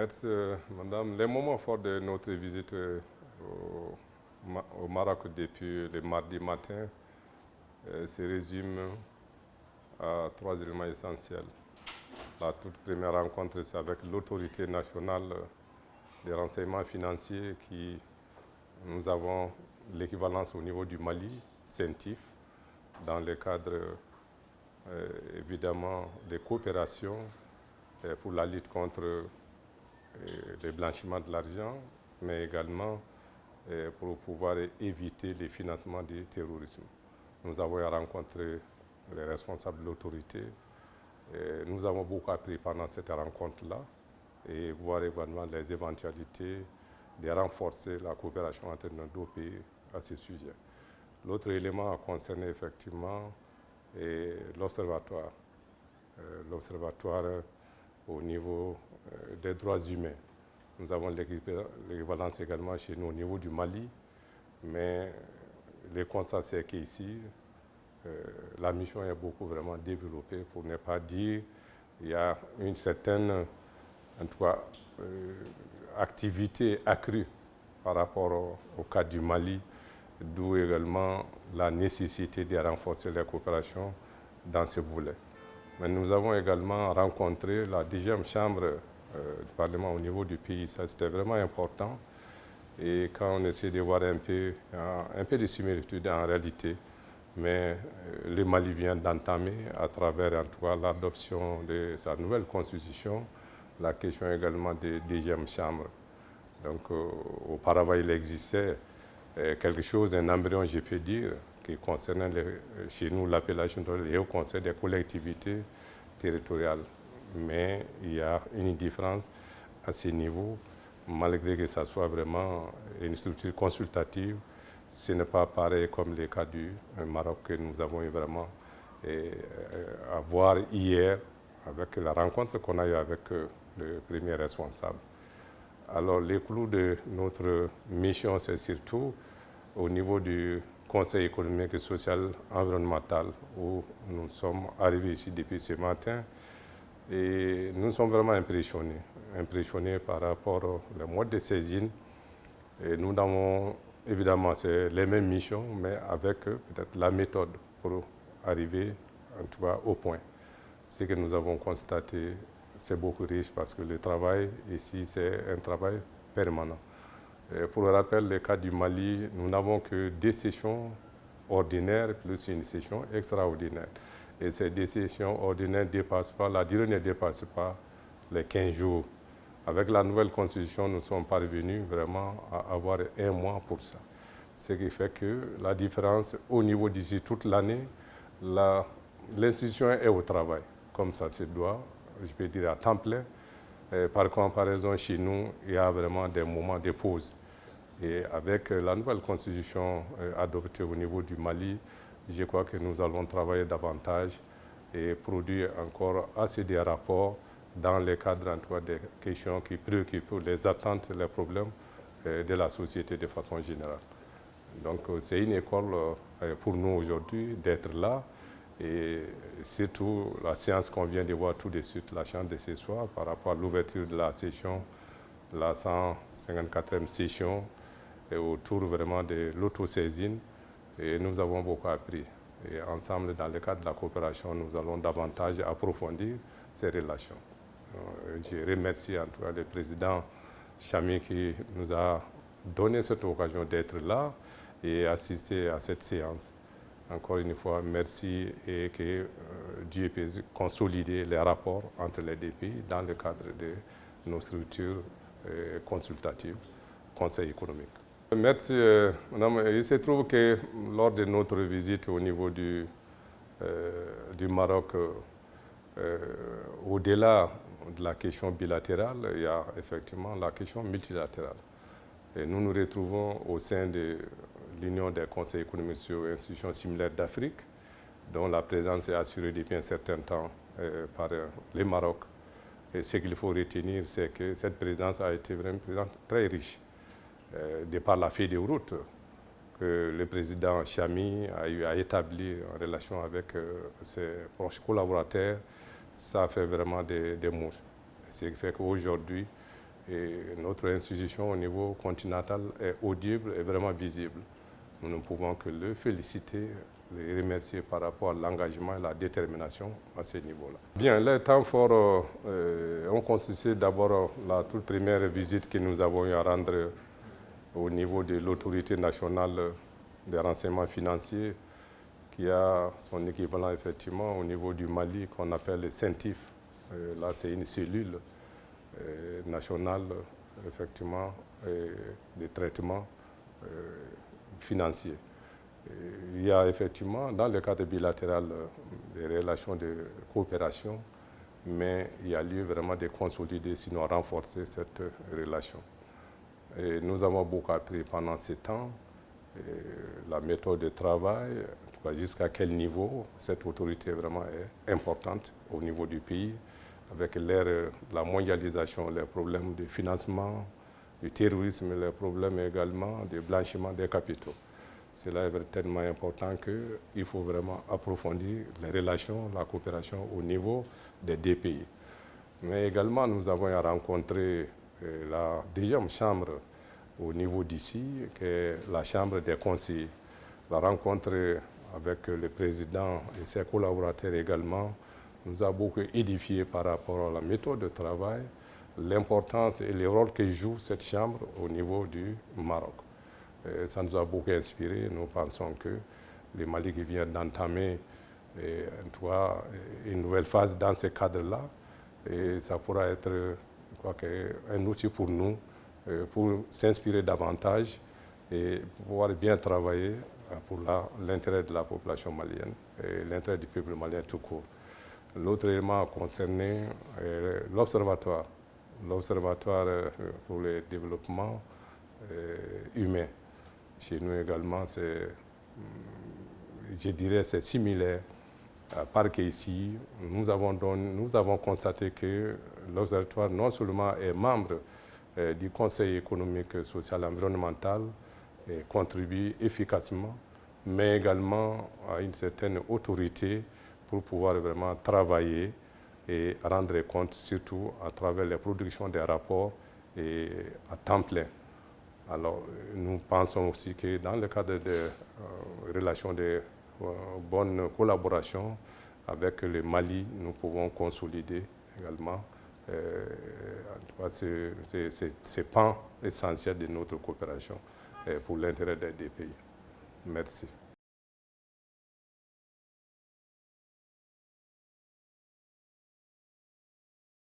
Merci, madame. Les moments forts de notre visite au Maroc depuis le mardi matin se résument à trois éléments essentiels. La toute première rencontre, c'est avec l'autorité nationale des renseignements financiers qui nous avons l'équivalence au niveau du Mali, CENTIF, dans le cadre évidemment des coopérations pour la lutte contre le blanchiment de l'argent, mais également pour pouvoir éviter les financements du terrorisme. Nous avons rencontré les responsables de l'autorité. Nous avons beaucoup appris pendant cette rencontre-là et voir également les éventualités de renforcer la coopération entre nos deux pays à ce sujet. L'autre élément a concerné effectivement l'observatoire. L'observatoire au niveau des droits humains. Nous avons l'équivalence également chez nous au niveau du Mali, mais le constat c'est qu'ici, la mission est beaucoup vraiment développée, pour ne pas dire il y a une certaine en tout cas, activité accrue par rapport au cas du Mali, d'où également la nécessité de renforcer la coopération dans ce volet. Mais nous avons également rencontré la 10e chambre du Parlement au niveau du pays. Ça, c'était vraiment important. Et quand on essaie de voir un peu de similitude en réalité, mais le Mali vient d'entamer, à travers en tout cas l'adoption de sa nouvelle constitution, la question également des 10e chambres. Donc, auparavant, il existait quelque chose, un embryon, je peux dire, qui concernait chez nous l'appellation de Haut Conseil des collectivités territoriales. Mais il y a une différence à ce niveau, malgré que ça soit vraiment une structure consultative. Ce n'est pas pareil comme le cas du Maroc que nous avons eu vraiment à voir hier avec la rencontre qu'on a eue avec le premier responsable. Alors, les clous de notre mission, c'est surtout au niveau du Conseil économique et social environnemental où nous sommes arrivés ici depuis ce matin et nous sommes vraiment impressionnés par rapport au mode de saisine. Et nous avons évidemment les mêmes missions, mais avec peut-être la méthode pour arriver en tout cas au point. Ce que nous avons constaté, c'est beaucoup riche parce que le travail ici, c'est un travail permanent. Et pour le rappel, le cas du Mali, nous n'avons que 2 sessions ordinaires plus une session extraordinaire. Et ces 2 sessions ordinaires dépassent pas, la durée ne dépasse pas les 15 jours. Avec la nouvelle constitution, nous sommes parvenus vraiment à avoir 1 mois pour ça. Ce qui fait que la différence au niveau d'ici toute l'année, l'institution est au travail, comme ça se doit, je peux dire à temps plein. Par comparaison, chez nous, il y a vraiment des moments de pause. Et avec la nouvelle constitution adoptée au niveau du Mali, je crois que nous allons travailler davantage et produire encore assez de rapports dans le cadre en tout cas, des questions qui préoccupent les attentes, les problèmes de la société de façon générale. Donc c'est une école pour nous aujourd'hui d'être là. Et surtout la séance qu'on vient de voir tout de suite, la séance de ce soir, par rapport à l'ouverture de la session, la 154e session, et autour vraiment de l'autosaisine. Et nous avons beaucoup appris. Et ensemble, dans le cadre de la coopération, nous allons davantage approfondir ces relations. Je remercie en tout cas le président Chami qui nous a donné cette occasion d'être là et assister à cette séance. Encore une fois, merci et que Dieu puisse consolider les rapports entre les 2 pays dans le cadre de nos structures consultatives, Conseil économique. Merci, madame. Il se trouve que lors de notre visite au niveau du Maroc, au-delà de la question bilatérale, il y a effectivement la question multilatérale. Et nous nous retrouvons au sein de l'Union des conseils économiques sur institutions similaires d'Afrique, dont la présence est assurée depuis un certain temps par le Maroc. Et ce qu'il faut retenir, c'est que cette présidence a été vraiment une présidence très riche, de par la feuille de route que le président Chami a eu à établir en relation avec ses proches collaborateurs. Ça fait vraiment des mots. Ce qui fait qu'aujourd'hui, Et notre institution au niveau continental est audible et vraiment visible. Nous ne pouvons que le féliciter, les remercier par rapport à l'engagement et la détermination à ce niveau-là. Bien, les temps forts ont consisté d'abord la toute première visite que nous avons eu à rendre au niveau de l'autorité nationale des renseignements financiers, qui a son équivalent effectivement au niveau du Mali qu'on appelle le CENTIF. Là, c'est une cellule nationale effectivement de traitement financier. Il y a effectivement dans le cadre bilatéral des relations de coopération, mais il y a lieu vraiment de consolider, sinon renforcer cette relation. Et nous avons beaucoup appris pendant ces temps, la méthode de travail, jusqu'à quel niveau cette autorité vraiment est importante au niveau du pays, avec la mondialisation, les problèmes de financement, du terrorisme, les problèmes également de blanchiment des capitaux. Cela est tellement important qu'il faut vraiment approfondir les relations, la coopération au niveau des deux pays. Mais également, nous avons rencontré la deuxième chambre au niveau d'ici, qui est la chambre des conseillers. La rencontre avec le président et ses collaborateurs également nous a beaucoup édifié par rapport à la méthode de travail, l'importance et le rôle que joue cette chambre au niveau du Maroc. Ça nous a beaucoup inspiré. Nous pensons que le Mali qui vient d'entamer une nouvelle phase dans ce cadre-là, et ça pourra être un outil pour nous, pour s'inspirer davantage et pouvoir bien travailler pour l'intérêt de la population malienne et l'intérêt du peuple malien tout court. L'autre élément a concerné l'observatoire pour le développement humain. Chez nous également, je dirais c'est similaire. Parce qu'ici, nous avons constaté que l'observatoire non seulement est membre du Conseil économique, social et environnemental et contribue efficacement, mais également à une certaine autorité pour pouvoir vraiment travailler et rendre compte, surtout à travers la production des rapports et à temps plein. Alors, nous pensons aussi que dans le cadre des relations de bonne collaboration avec le Mali, nous pouvons consolider également ces pans essentiels de notre coopération pour l'intérêt des deux pays. Merci.